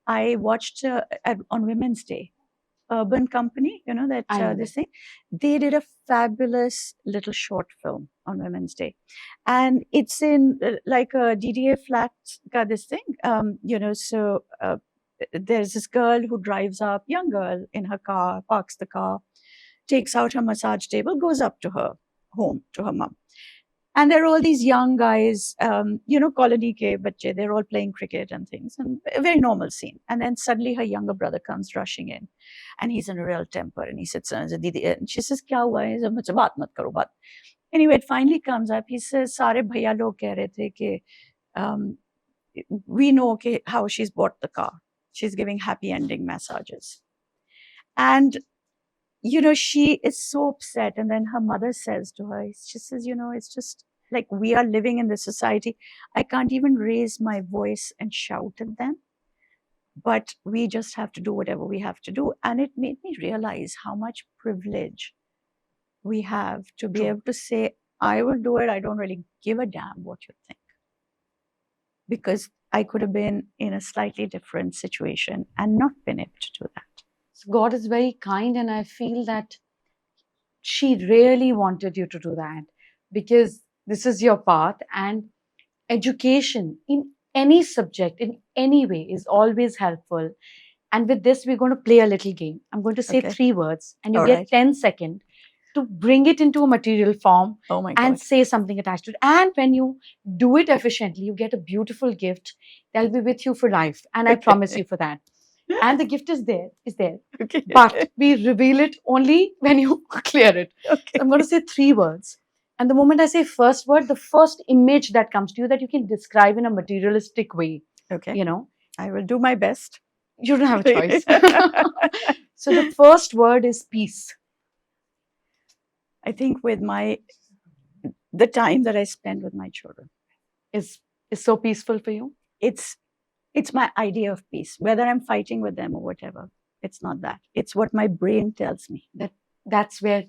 I watched on Women's Day, Urban Company, that I know this thing. They did a fabulous little short film on Women's Day, and it's in like a DDA flat ka this thing. So there's this girl who drives up, young girl in her car, parks the car, takes out her massage table, goes up to her home to her mom. And there are all these young guys, colony ke bacche, they're all playing cricket and things, and a very normal scene. And then suddenly her younger brother comes rushing in, and he's in a real temper, and he sits and says, Didi, and she says, kya hua hai? Mujhse baat mat karo, baat. Anyway, it finally comes up. He says, Sare bhaiya log keh rahe the ke, we know how she's bought the car. She's giving happy ending massages. And she is so upset. And then her mother says to her, she says, it's just like we are living in this society. I can't even raise my voice and shout at them, but we just have to do whatever we have to do. And it made me realize how much privilege we have to be able to say, I will do it. I don't really give a damn what you think. Because I could have been in a slightly different situation and not been able to do that. God is very kind, and I feel that she really wanted you to do that because this is your path, and education in any subject, in any way, is always helpful. And with this, we're going to play a little game. I'm going to say 3 words, and you All get right. 10 seconds to bring it into a material form and say something attached to it. And when you do it efficiently, you get a beautiful gift that'll be with you for life. And I promise you for that. And the gift is there. Okay. But we reveal it only when you clear it. Okay. So I'm going to say 3 words. And the moment I say first word, the first image that comes to you that you can describe in a materialistic way. Okay. You know, I will do my best. you don't have a choice. So the first word is peace. I think with the time that I spend with my children is so peaceful for you. It's my idea of peace, whether I'm fighting with them or whatever. It's not that. It's what my brain tells me. That's where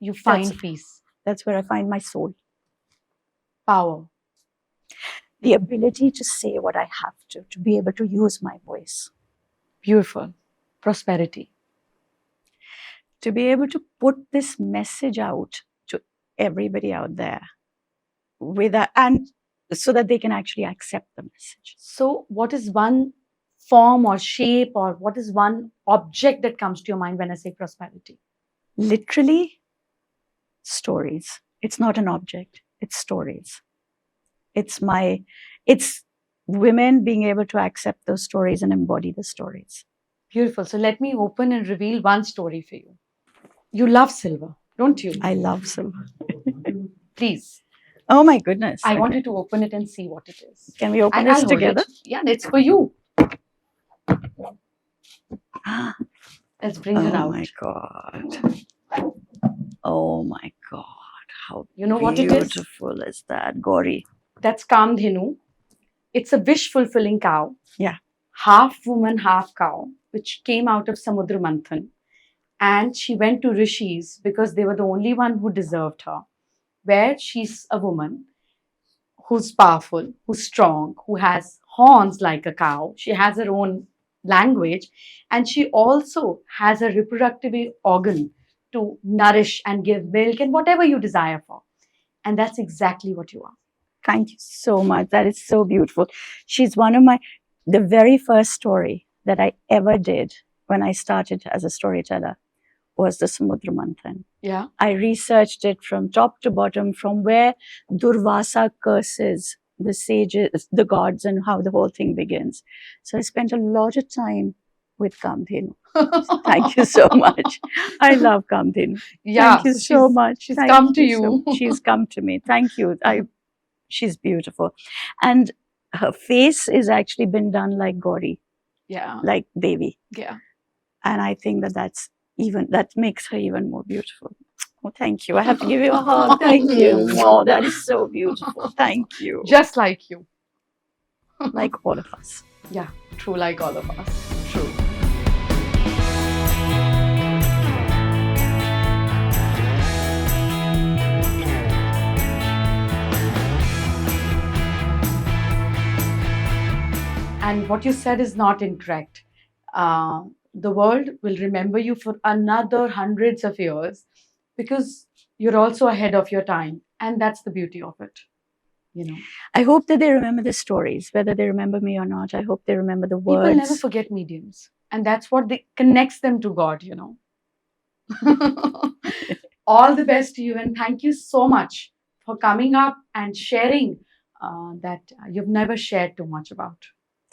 you find peace. That's where I find my soul. Power. The ability to say what I have to be able to use my voice. Beautiful. Prosperity. To be able to put this message out to everybody out there and so that they can actually accept the message. So what is one form or shape, or what is one object that comes to your mind when I say prosperity? Literally, stories. It's not an object. It's stories. It's women being able to accept those stories and embody the stories. Beautiful. So let me open and reveal one story for you. You love silver, don't you? I love silver. Please. Oh my goodness. I want you to open it and see what it is. Can we open this together? Yeah, it's for you. Let's bring her out. Oh my God. Oh my God. How what it is? Beautiful is that, Gauri? That's Kamdhenu. It's a wish-fulfilling cow. Yeah. Half woman, half cow, which came out of Samudra Manthan. And she went to rishis because they were the only one who deserved her. Where she's a woman who's powerful, who's strong, who has horns like a cow. She has her own language, and she also has a reproductive organ to nourish and give milk and whatever you desire for. And that's exactly what you are. Thank you so much. That is so beautiful. She's one of the very first story that I ever did when I started as a storyteller was the Samudra Manthan. Yeah. I researched it from top to bottom, from where Durvasa curses the sages, the gods, and how the whole thing begins. So I spent a lot of time with Kamdhenu. Thank you so much. I love Kamdhenu. Yeah, Thank you so so much. She's Thank come to so- you. she's come to me. Thank you. She's beautiful. And her face is actually been done like Gauri, Yeah. like Devi. Yeah. And I think that makes her even more beautiful. Oh, thank you. I have to give you a hug. Thank you. Oh, that is so beautiful. Thank you. Just like you. Like all of us. Yeah, true, like all of us. True. And what you said is not incorrect. The world will remember you for another hundreds of years because you're also ahead of your time. And that's the beauty of it. You know, I hope that they remember the stories, whether they remember me or not. I hope they remember the words. people never forget mediums. And that's what connects them to God, you know. All the best to you. And thank you so much for coming up and sharing that you've never shared too much about.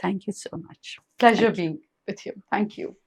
Thank you so much. Pleasure Thank you. being with you. Thank you.